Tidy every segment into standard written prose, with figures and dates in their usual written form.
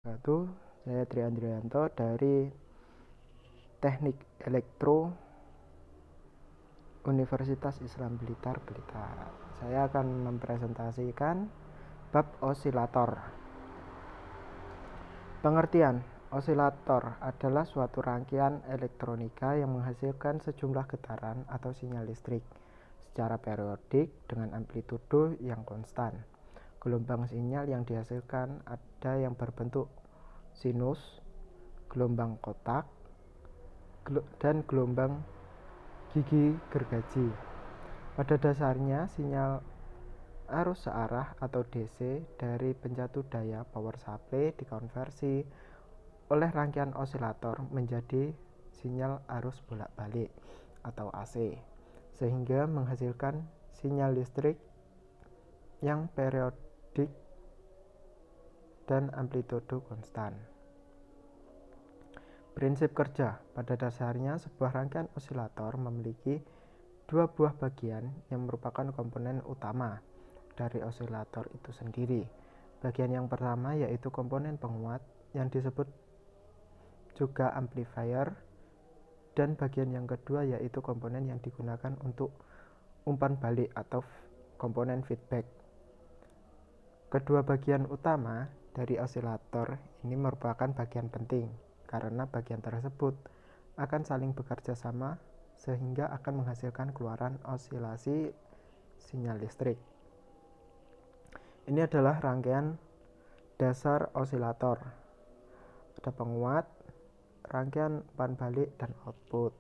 Wabarakatuh. Saya Tri Andrianto dari Teknik Elektro Universitas Islam Blitar. Saya akan mempresentasikan bab osilator. Pengertian: osilator adalah suatu rangkaian elektronika yang menghasilkan sejumlah getaran atau sinyal listrik secara periodik dengan amplitudo yang konstan. Gelombang sinyal yang dihasilkan ada yang berbentuk sinus, gelombang kotak, dan gelombang gigi gergaji. Pada dasarnya, sinyal arus searah atau DC dari pencatu daya power supply dikonversi oleh rangkaian osilator menjadi sinyal arus bolak-balik atau AC, sehingga menghasilkan sinyal listrik yang periodik dan amplitudo konstan. Prinsip kerja: pada dasarnya sebuah rangkaian osilator memiliki dua buah bagian yang merupakan komponen utama dari osilator itu sendiri. Bagian yang pertama yaitu komponen penguat yang disebut juga amplifier, dan bagian yang kedua yaitu komponen yang digunakan untuk umpan balik atau komponen feedback. Kedua bagian utama dari osilator ini merupakan bagian penting karena bagian tersebut akan saling bekerja sama sehingga akan menghasilkan keluaran osilasi sinyal listrik. Ini adalah rangkaian dasar osilator. Ada penguat, rangkaian umpan balik, dan output.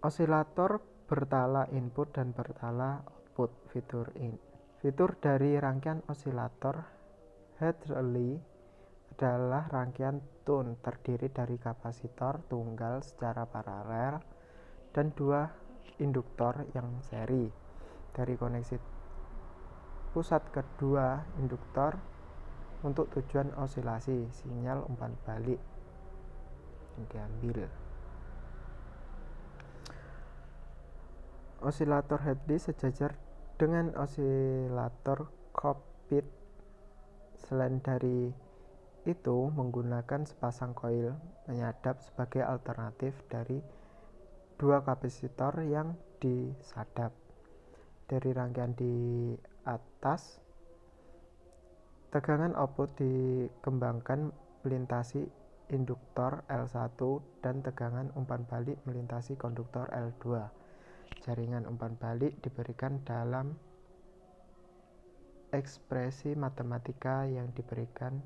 Osilator bertala input dan bertala output. Fitur dari rangkaian osilator Hartley adalah rangkaian tune terdiri dari kapasitor tunggal secara paralel dan dua induktor yang seri. Dari koneksi pusat kedua induktor untuk tujuan osilasi sinyal umpan balik yang diambil. Osilator Hartley sejajar dengan osilator Kopit. Selain dari itu, menggunakan sepasang koil penyadap sebagai alternatif dari dua kapasitor yang disadap. Dari rangkaian di atas, tegangan output dikembangkan melintasi induktor L1 dan tegangan umpan balik melintasi konduktor L2. Jaringan umpan balik diberikan dalam ekspresi matematika yang diberikan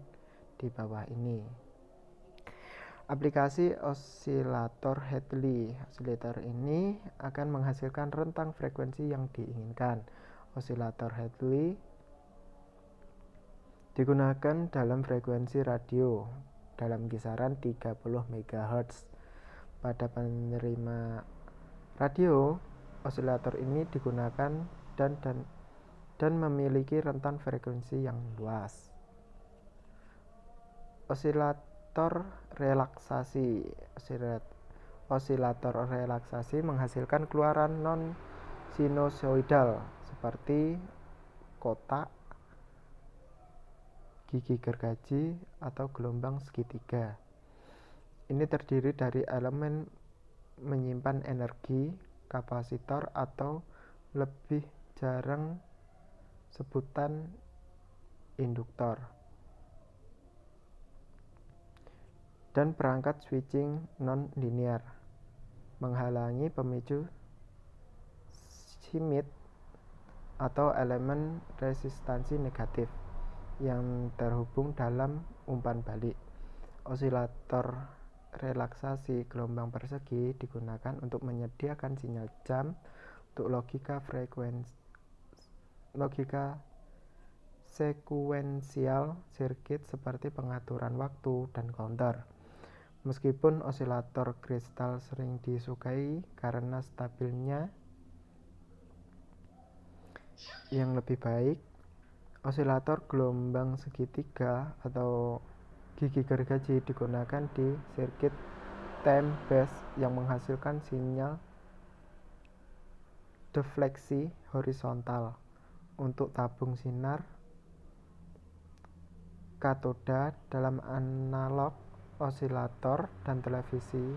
di bawah ini. Aplikasi osilator Hartley. Osilator ini akan menghasilkan rentang frekuensi yang diinginkan. Osilator Hartley digunakan dalam frekuensi radio dalam kisaran 30 MHz. Pada penerima radio, osilator ini digunakan dan memiliki rentang frekuensi yang luas. Osilator relaksasi. Osilator relaksasi menghasilkan keluaran non-sinusoidal seperti kotak, gigi gergaji, atau gelombang segitiga. Ini terdiri dari elemen menyimpan energi, kapasitor, atau lebih jarang sebutan induktor, dan perangkat switching non-linear menghalangi pemicu Schmitt atau elemen resistansi negatif yang terhubung dalam umpan balik. Osilator relaksasi gelombang persegi digunakan untuk menyediakan sinyal jam untuk logika sekuensial sirkuit seperti pengaturan waktu dan counter. Meskipun osilator kristal sering disukai karena stabilnya yang lebih baik, osilator gelombang segitiga atau gigi gergaji digunakan di sirkuit time based yang menghasilkan sinyal defleksi horizontal untuk tabung sinar katoda dalam analog, osilator, dan televisi.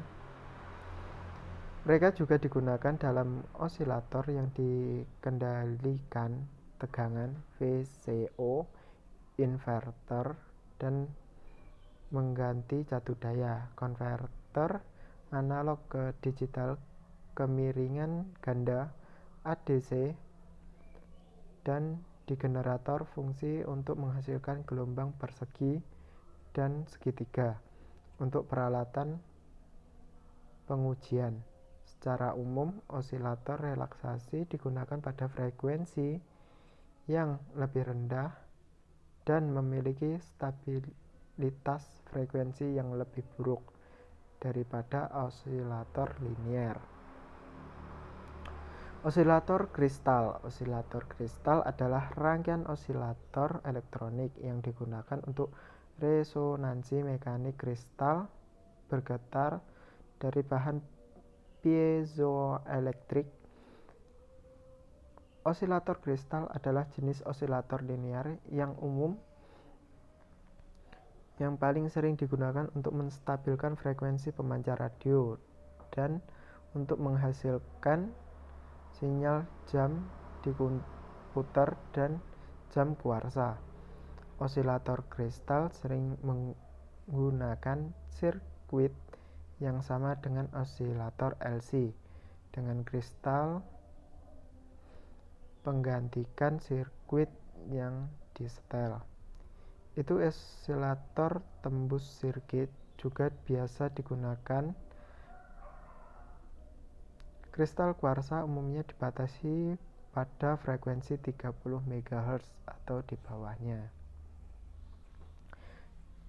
Mereka juga digunakan dalam osilator yang dikendalikan tegangan VCO, inverter, dan mengganti jatuh daya, konverter analog ke digital, kemiringan ganda ADC, dan di generator fungsi untuk menghasilkan gelombang persegi dan segitiga. Untuk peralatan pengujian, secara umum osilator relaksasi digunakan pada frekuensi yang lebih rendah dan memiliki stabilitas frekuensi yang lebih buruk daripada osilator linier. Osilator kristal. Osilator kristal adalah rangkaian osilator elektronik yang digunakan untuk resonansi mekanik kristal bergetar dari bahan piezoelektrik. Osilator kristal adalah jenis osilator linier yang umum yang paling sering digunakan untuk menstabilkan frekuensi pemancar radio dan untuk menghasilkan sinyal jam di komputer dan jam kuarsa. Osilator kristal sering menggunakan sirkuit yang sama dengan osilator LC, dengan kristal penggantikan sirkuit yang disetel. Itu osilator tembus sirkuit juga biasa digunakan. Kristal kuarsa umumnya dibatasi pada frekuensi 30 MHz atau di bawahnya.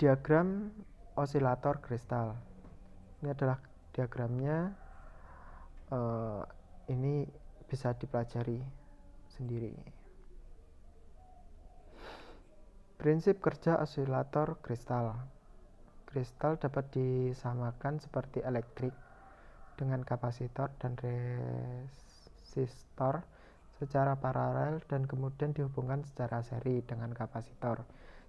Diagram osilator kristal. Ini adalah diagramnya. Ini bisa dipelajari sendiri. Prinsip kerja osilator kristal. Kristal dapat disamakan seperti elektrik dengan kapasitor dan resistor secara paralel dan kemudian dihubungkan secara seri dengan kapasitor.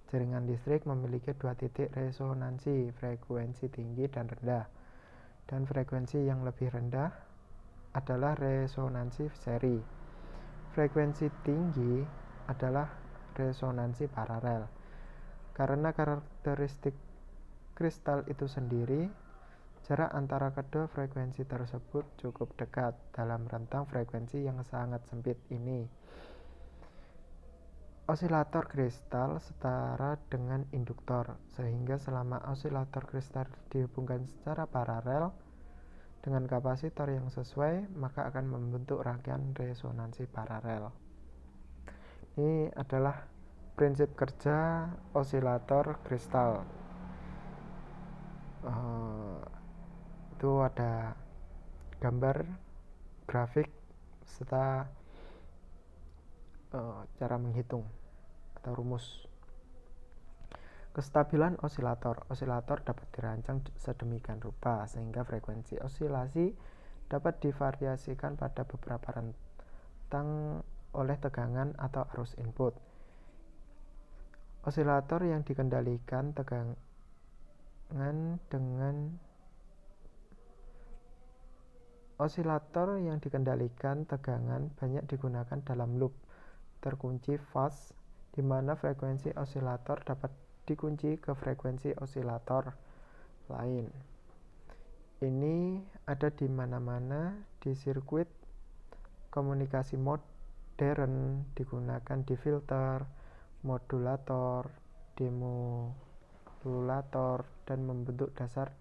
Jaringan listrik memiliki dua titik resonansi, frekuensi tinggi dan rendah, dan frekuensi yang lebih rendah adalah resonansi seri. Frekuensi tinggi adalah resonansi paralel. Karena karakteristik kristal itu sendiri, jarak antara kedua frekuensi tersebut cukup dekat dalam rentang frekuensi yang sangat sempit ini. Osilator kristal setara dengan induktor, sehingga selama osilator kristal dihubungkan secara paralel dengan kapasitor yang sesuai, maka akan membentuk rangkaian resonansi paralel. Ini adalah prinsip kerja osilator kristal. Itu ada gambar, grafik, serta cara menghitung atau rumus. Kestabilan osilator. Osilator dapat dirancang sedemikian rupa sehingga frekuensi osilasi dapat divariasikan pada beberapa rentang oleh tegangan atau arus input. Osilator yang dikendalikan tegangan banyak digunakan dalam loop terkunci fast, di mana frekuensi osilator dapat dikunci ke frekuensi osilator lain. Ini ada di mana-mana di sirkuit komunikasi modern, digunakan di filter, modulator, demodulator, dan membentuk dasar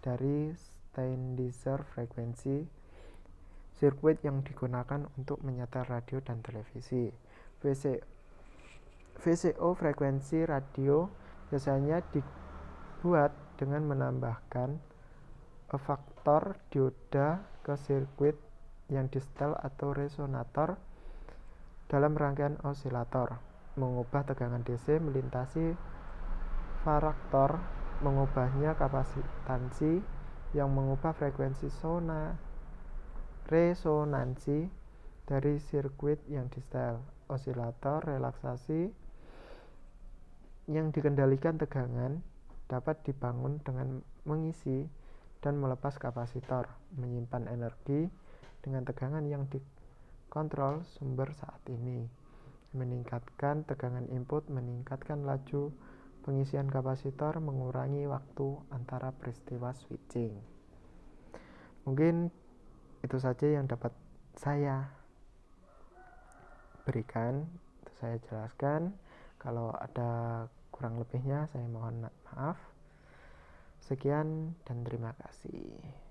dari standardizer frekuensi sirkuit yang digunakan untuk menyetel radio dan televisi. VCO frekuensi radio biasanya dibuat dengan menambahkan faktor dioda ke sirkuit yang disetel atau resonator dalam rangkaian osilator. Mengubah tegangan DC melintasi varaktor, mengubahnya kapasitansi yang mengubah frekuensi resonansi dari sirkuit yang disetel. Osilator relaksasi yang dikendalikan tegangan dapat dibangun dengan mengisi dan melepas kapasitor, menyimpan energi dengan tegangan yang dikontrol sumber saat ini, meningkatkan tegangan input, meningkatkan laju pengisian kapasitor, mengurangi waktu antara peristiwa switching. Mungkin itu saja yang dapat saya berikan, saya jelaskan. Kalau ada kurang lebihnya saya mohon maaf. Sekian dan terima kasih.